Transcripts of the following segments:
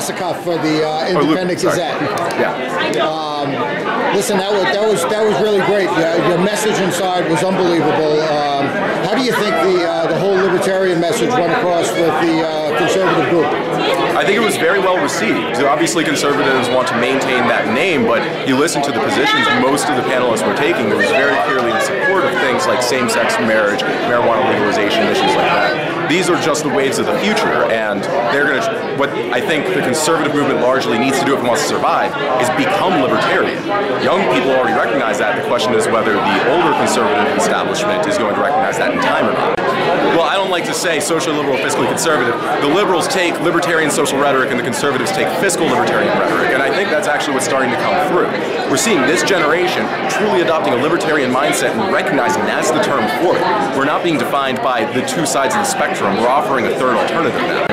Jessica for the Independent Gazette. Yeah. Listen, that was really great. Your message inside was unbelievable. How do you think the whole libertarian message went across with the conservative group? I think it was very well received. Obviously, conservatives want to maintain that name, but you listen to the positions most of the panelists were taking. It was very clearly in support of things like same-sex marriage, marijuana legalization, issues like that. These are just the waves of the future, and they're going to. What I think the conservative movement largely needs to do if it wants to survive is become libertarian. Young people already recognize that. The question is whether the older conservative establishment is going to recognize that in time or not. Well, I don't like to say social liberal, fiscally conservative. The liberals take libertarian social rhetoric and the conservatives take fiscal libertarian rhetoric, and I think that's actually what's starting to come through. We're seeing this generation truly adopting a libertarian mindset and recognizing that's the term for it. We're not being defined by the two sides of the spectrum. We're offering a third alternative now.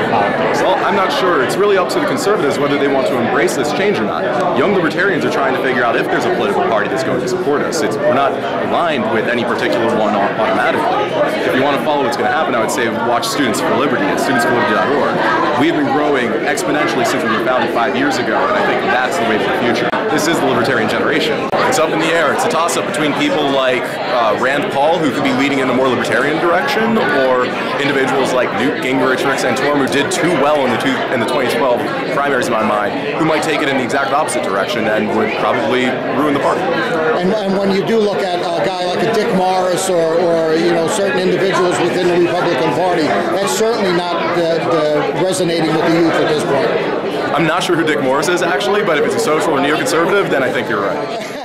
Well, I'm not sure. It's really up to the conservatives whether they want to embrace this change or not. Young libertarians are trying to figure out if there's a political party that's going to support us. We're not aligned with any particular one automatically. If you want to follow what's going to happen, I would say watch Students for Liberty at studentsforliberty.org. We've been growing exponentially since we were founded 5 years ago, and I think that's the way to the future. This is the libertarian generation. It's up in the air. It's a toss-up between people like Rand Paul, who could be leading in a more libertarian direction, or individuals like Newt Gingrich, Rick Santorum, who did too well in the 2012 primaries, in my mind, who might take it in the exact opposite direction and would probably ruin the party. And when you do look at a guy like a Dick Morris or certain individuals within the Republican Party, that's certainly not resonating with the youth at this point. I'm not sure who Dick Morris is, actually, but if it's a social or neoconservative, then I think you're right.